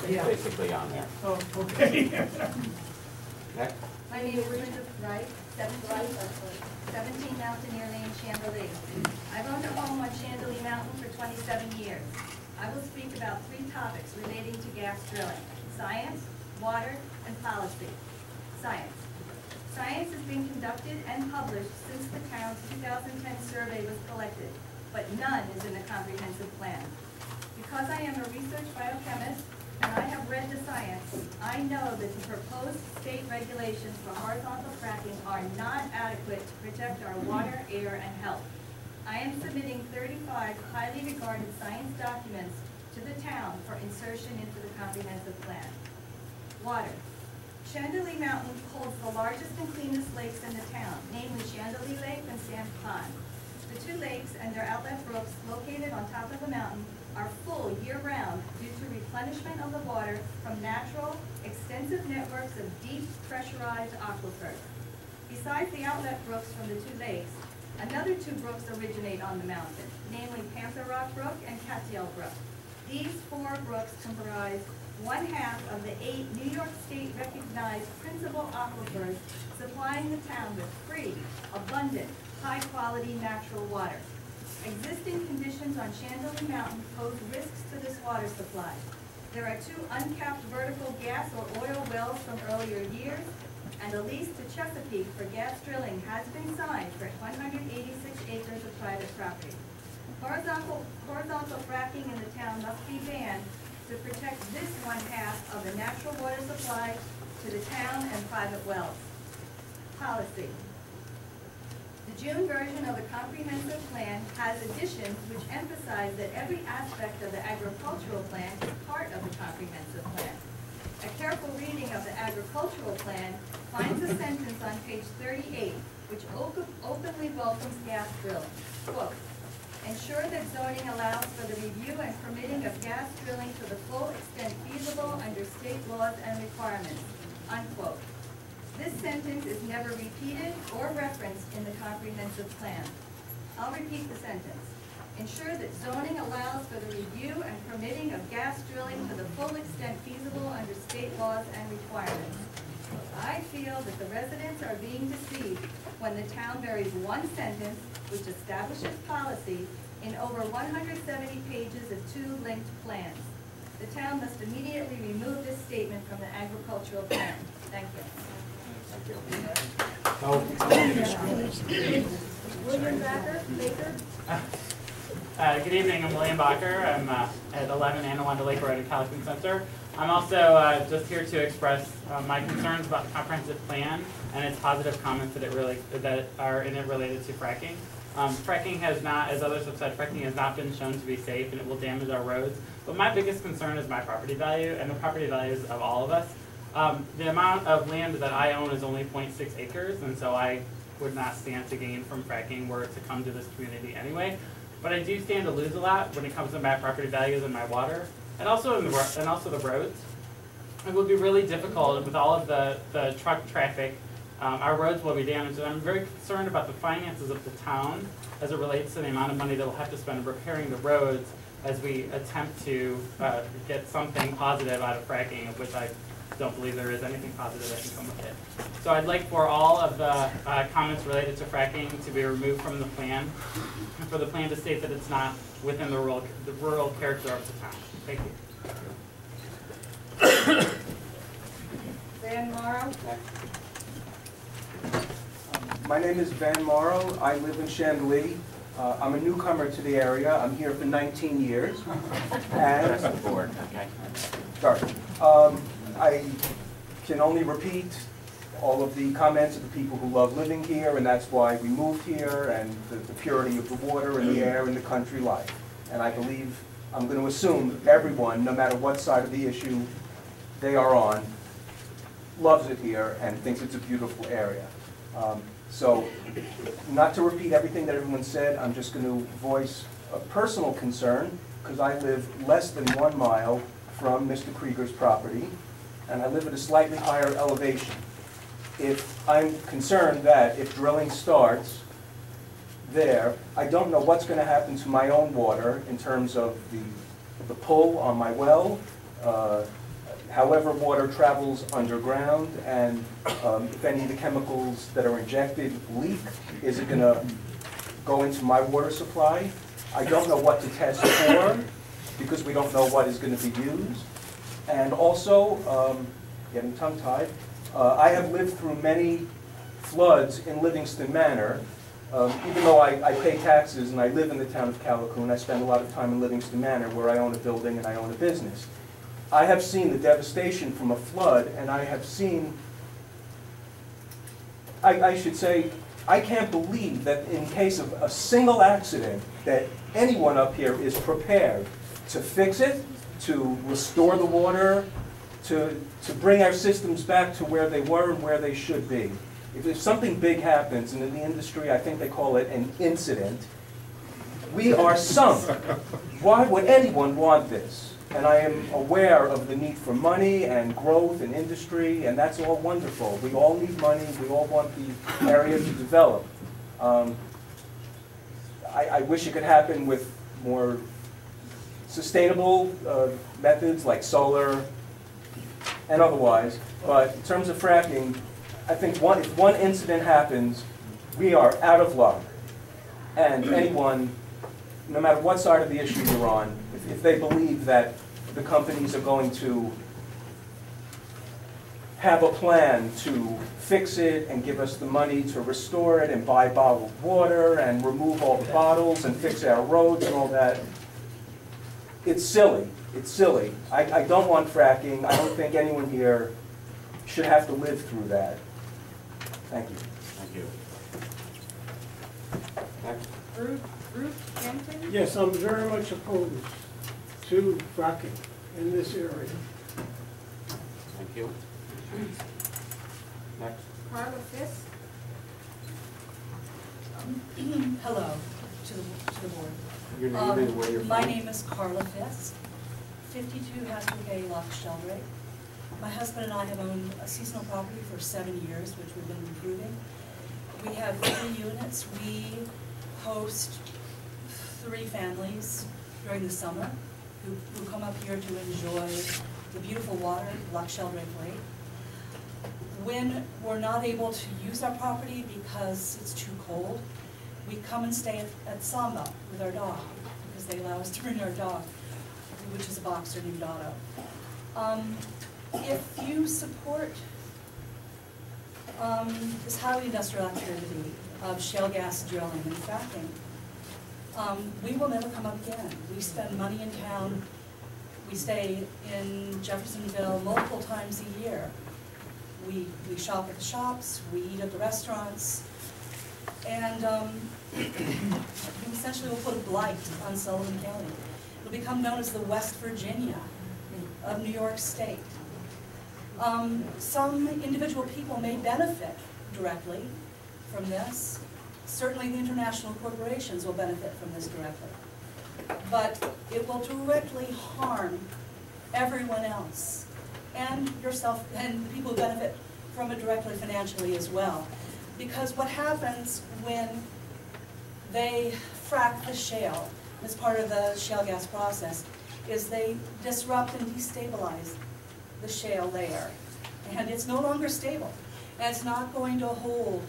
basically on there. Oh, okay. Next. My name is Linda Wright, 17 Mountaineer Lane, Chandelier. I've owned a home on Chandelier Mountain for 27 years. I will speak about 3 topics relating to gas drilling: science, water, and policy. Science. Science is being conducted and published since the town's 2010 survey was collected, but none is in the comprehensive plan. Because I am a research biochemist and I have read the science, I know that the proposed state regulations for horizontal fracking are not adequate to protect our water, air, and health. I am submitting 35 highly regarded science documents to the town for insertion into the comprehensive plan. Water. Chandelier Mountain holds the largest and cleanest lakes in the town, namely Chandelier Lake and Sand Pond. The 2 lakes and their outlet brooks located on top of the mountain are full year-round due to replenishment of the water from natural, extensive networks of deep pressurized aquifers. Besides the outlet brooks from the 2 lakes, another 2 brooks originate on the mountain, namely Panther Rock Brook and Cattail Brook. These 4 brooks comprise 1/2 of the 8 New York State recognized principal aquifers, supplying the town with free, abundant, high-quality natural water. Existing conditions on Chandelier Mountain pose risks to this water supply. There are 2 uncapped vertical gas or oil wells from earlier years, and a lease to Chesapeake for gas drilling has been signed for 186 acres of private property. Horizontal fracking in the town must be banned to protect this 1/2 of the natural water supply to the town and private wells. Policy. The June version of the comprehensive plan has additions which emphasize that every aspect of the agricultural plan is part of the comprehensive plan. A careful reading of the agricultural plan finds a sentence on page 38 which openly welcomes gas drilling. Quote, ensure that zoning allows for the review and permitting of gas drilling to the full extent feasible under state laws and requirements, unquote. This sentence is never repeated or referenced in the comprehensive plan. I'll repeat the sentence. Ensure that zoning allows for the review and permitting of gas drilling to the full extent feasible under state laws and requirements. I feel that the residents are being deceived when the town buries one sentence which establishes policy in over 170 pages of 2 linked plans. The town must immediately remove this statement from the agricultural plan. Thank you. William Baker. Good evening, I'm William Bacher. I'm at 11 Anawanda Lake Road at Callicoon Center. I'm also just here to express my concerns about the comprehensive plan and its positive comments that are in it related to fracking. Fracking has not, as others have said, fracking has not been shown to be safe and it will damage our roads. But my biggest concern is my property value and the property values of all of us. The amount of land that I own is only 0.6 acres, and so I would not stand to gain from fracking were it to come to this community anyway. But I do stand to lose a lot when it comes to my property values and my water, and also the roads. It will be really difficult with all of the truck traffic. Our roads will be damaged, and I'm very concerned about the finances of the town as it relates to the amount of money that we'll have to spend repairing the roads as we attempt to get something positive out of fracking, of which I don't believe there is anything positive that can come with it. So I'd like for all of the comments related to fracking to be removed from the plan, and for the plan to state that it's not within the rural character of the town. Thank you. Van Morrow. My name is Van Morrow. I live in Chandelier. I'm a newcomer to the area. I'm here for 19 years. And That's the board, okay. sorry. I can only repeat all of the comments of the people who love living here, and that's why we moved here, and the purity of the water and the air and the country life. And I believe, I'm going to assume everyone, no matter what side of the issue they are on, loves it here and thinks it's a beautiful area. So, not to repeat everything that everyone said, I'm just going to voice a personal concern, because I live less than 1 mile from Mr. Krieger's property, and I live at a slightly higher elevation. If I'm concerned that if drilling starts there, I don't know what's going to happen to my own water in terms of the pull on my well, however water travels underground, and if any of the chemicals that are injected leak, is it going to go into my water supply? I don't know what to test for, because we don't know what is going to be used. And also, getting tongue-tied, I have lived through many floods in Livingston Manor. Even though I pay taxes and I live in the town of Callicoon, I spend a lot of time in Livingston Manor where I own a building and I own a business. I have seen the devastation from a flood, and I have seen, I should say, I can't believe that in case of a single accident that anyone up here is prepared to fix it, to restore the water, to bring our systems back to where they were and where they should be. If something big happens, and in the industry I think they call it an incident, we are sunk. Why would anyone want this? And I am aware of the need for money and growth in industry, and that's all wonderful. We all need money. We all want the area to develop. I wish it could happen with more sustainable methods like solar and otherwise. But in terms of fracking, I think if one incident happens, we are out of luck. And anyone, no matter what side of the issue you're on, if they believe that the companies are going to have a plan to fix it and give us the money to restore it and buy bottled water and remove all the bottles and fix our roads and all that, it's silly. It's silly. I don't want fracking. I don't think anyone here should have to live through that. Thank you. Thank you. Next. Bruce Kenton? Yes, I'm very much opposed to fracking in this area. Thank you. Next. Carla Fisk? Hello to the board. Your name and where you're from. My name is Carla Fisk, 52 Hasbro Bay, Loch Sheldrake. My husband and I have owned a seasonal property for 7 years, which we've been improving. We have 3 units. We host 3 families during the summer who come up here to enjoy the beautiful water, Loch Sheldrake Lake. When we're not able to use our property because it's too cold, we come and stay at Samba with our dog, because they allow us to bring our dog, which is a boxer named Otto. If you support this highly industrial activity of shale gas drilling and fracking, we will never come up again. We spend money in town. We stay in Jeffersonville multiple times a year. We shop at the shops, we eat at the restaurants, and we essentially will put a blight on Sullivan County. It'll become known as the West Virginia of New York State. Some individual people may benefit directly from this. Certainly the international corporations will benefit from this directly. But it will directly harm everyone else, and yourself, and the people who benefit from it directly financially as well. Because what happens when they frack the shale as part of the shale gas process is they disrupt and destabilize the shale layer. And it's no longer stable. And it's not going to hold,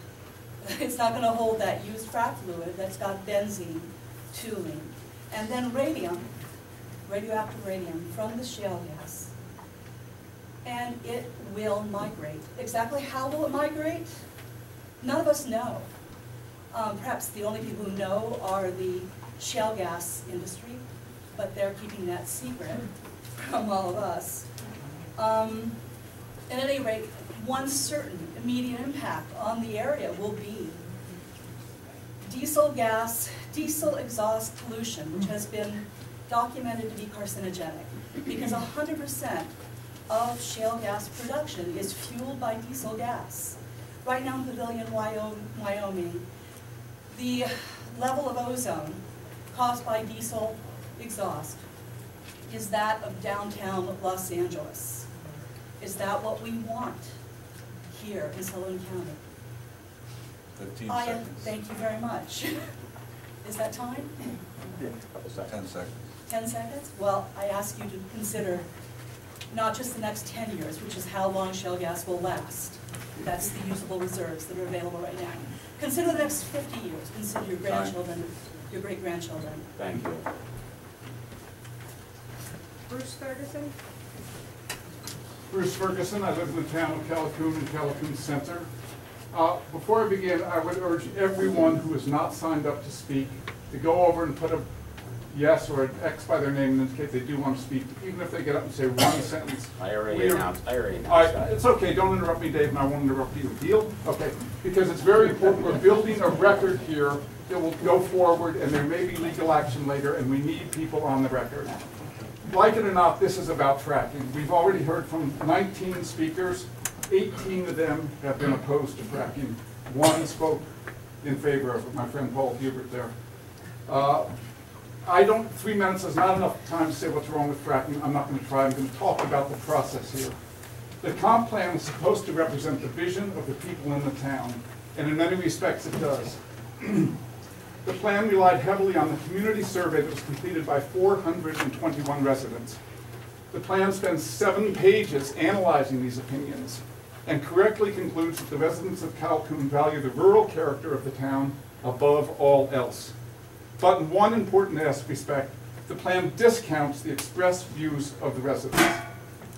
that used frac fluid that's got benzene, toluene, and then radium, radioactive radium from the shale gas. And it will migrate. Exactly how will it migrate? None of us know. Perhaps the only people who know are the shale gas industry, but they're keeping that secret from all of us. At any rate, one certain immediate impact on the area will be diesel exhaust pollution, which has been documented to be carcinogenic, because 100% of shale gas production is fueled by diesel gas. Right now in Pavilion, Wyoming, the level of ozone caused by diesel exhaust is that of downtown Los Angeles. Is that what we want here in Sullivan County? 15 seconds. Thank you very much. Is that time? 10 seconds. 10 seconds? Well, I ask you to consider not just the next 10 years, which is how long shale gas will last. That's the usable reserves that are available right now. Consider the next 50 years, consider your grandchildren, your great-grandchildren. Thank you. Bruce Ferguson. Bruce Ferguson, I live in the town of Callicoon and Callicoon Center. Before I begin, I would urge everyone who is not signed up to speak to go over and put a yes or an X by their name and indicate they do want to speak, even if they get up and say one sentence. I already announced that. It's okay, don't interrupt me, Dave, and I won't interrupt you. Deal? Okay, because it's very important. We're building a record here that will go forward, and there may be legal action later, and we need people on the record. Like it or not, this is about fracking. We've already heard from 19 speakers. 18 of them have been opposed to fracking. One spoke in favor of it, my friend Paul Hubert there. 3 minutes is not enough time to say what's wrong with fracking. I'm not going to try. I'm going to talk about the process here. The comp plan is supposed to represent the vision of the people in the town, and in many respects it does. The plan relied heavily on the community survey that was completed by 421 residents. The plan spends 7 pages analyzing these opinions and correctly concludes that the residents of Callicoon value the rural character of the town above all else. But in one important respect, the plan discounts the expressed views of the residents.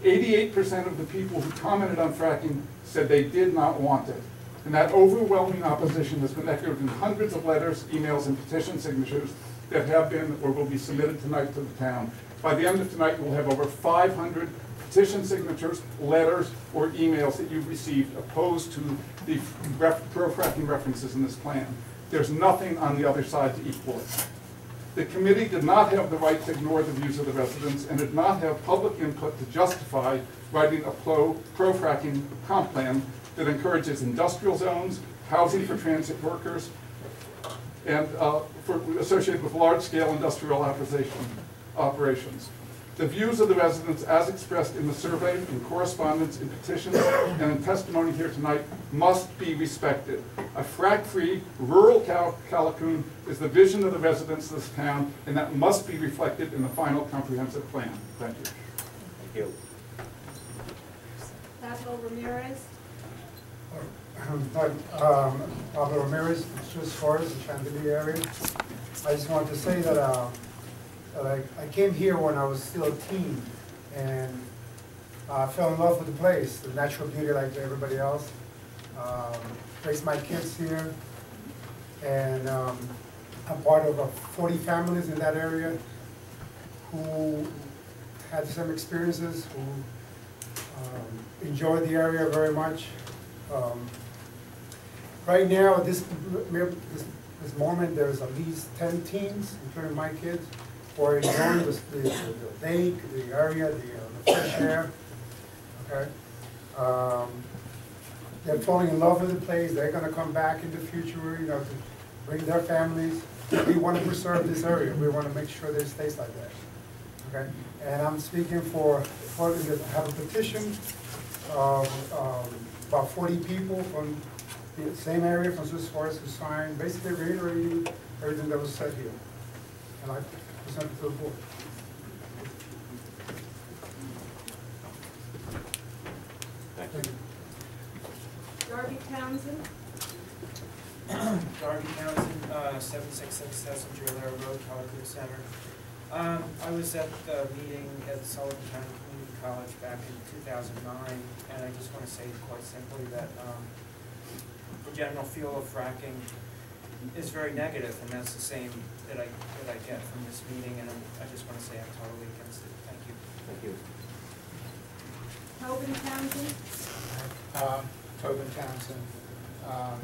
88% of the people who commented on fracking said they did not want it. And that overwhelming opposition has been echoed in hundreds of letters, emails, and petition signatures that have been or will be submitted tonight to the town. By the end of tonight, we'll have over 500 petition signatures, letters, or emails that you've received opposed to the pro-fracking references in this plan. There's nothing on the other side to equal it. The committee did not have the right to ignore the views of the residents and did not have public input to justify writing a pro-fracking comp plan that encourages industrial zones, housing for transit workers, and associated with large-scale industrial operations. The views of the residents, as expressed in the survey, in correspondence, in petitions, and in testimony here tonight, must be respected. A frack-free, rural Callicoon is the vision of the residents of this town, and that must be reflected in the final comprehensive plan. Thank you. Thank you. Pablo Ramirez. Pablo Ramirez, Swiss Forest, the Chantilly area. I just wanted to say that I came here when I was still a teen, and I fell in love with the place, the natural beauty like everybody else. Raised my kids here, and I'm part of 40 families in that area who had the same experiences, who enjoyed the area very much. Right now, at this moment, there's at least 10 teens, including my kids, who are enjoying the lake, the area, the fresh air. Okay, they're falling in love with the place. They're going to come back in the future, you know, to bring their families. We want to preserve this area. We want to make sure that it stays like that. Okay, and I'm speaking for I have a petition of about 40 people from the same area from Swiss Forest who signed, basically reiterating everything that was said here. And I present it to the board. Thank you. Darby Townsend. Darby Townsend, 766 Passenger Road, Callicoon Center. I was at the meeting at Sullivan County Community College back in 2009, and I just want to say quite simply that the general feel of fracking is very negative, and that's the same that I get from this meeting, and I just want to say I'm totally against it. Thank you. Thank you. Tobin Townsend. Tobin Townsend,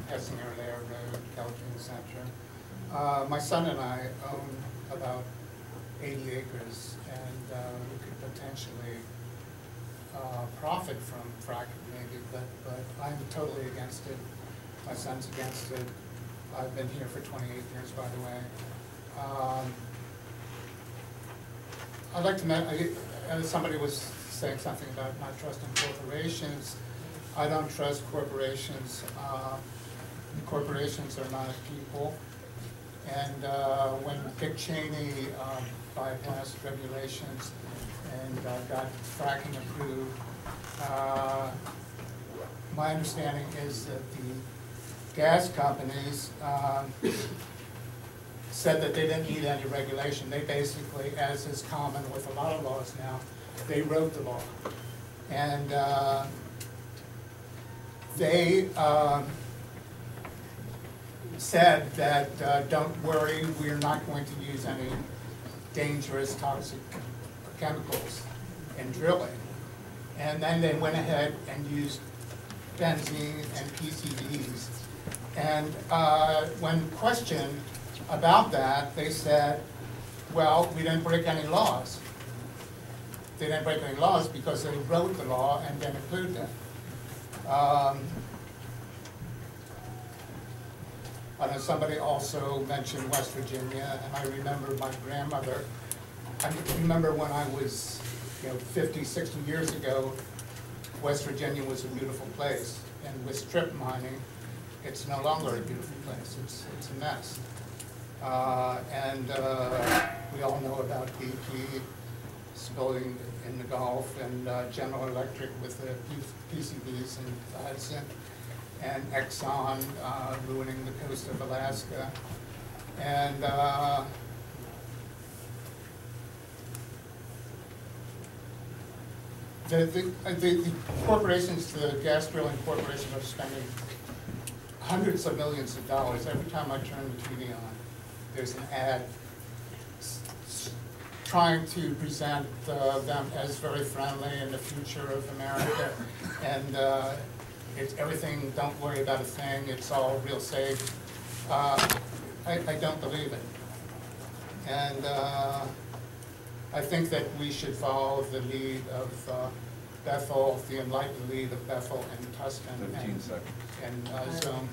Hessinger Lair Road, Callicoon Center. My son and I own about 80 acres, and we could potentially profit from fracking maybe, but I'm totally against it. My son's against it. I've been here for 28 years, by the way. I'd like to somebody was saying something about not trusting corporations. I don't trust corporations. Corporations are not people. And when Dick Cheney bypassed regulations and got fracking approved. My understanding is that the gas companies said that they didn't need any regulation. They basically, as is common with a lot of laws now, they wrote the law. And they said that don't worry, we're not going to use any dangerous toxic chemicals in drilling. And then they went ahead and used benzene and PCBs. And when questioned about that, they said, well, we didn't break any laws. They didn't break any laws because they wrote the law and then included them. I know somebody also mentioned West Virginia, and I remember my grandmother. I remember when I was, 50, 60 years ago, West Virginia was a beautiful place, and with strip mining, it's no longer a beautiful place. It's a mess. We all know about BP spilling in the Gulf, and General Electric with the PCBs in the Hudson, and Exxon ruining the coast of Alaska. And the corporations, the gas drilling corporations are spending hundreds of millions of dollars. Every time I turn the TV on, there's an ad trying to present them as very friendly in the future of America. And it's everything, don't worry about a thing, it's all real safe. I don't believe it. And I think that we should follow the lead of Bethel, the enlightened lead of Bethel and Tustin. 15 seconds. And Zone.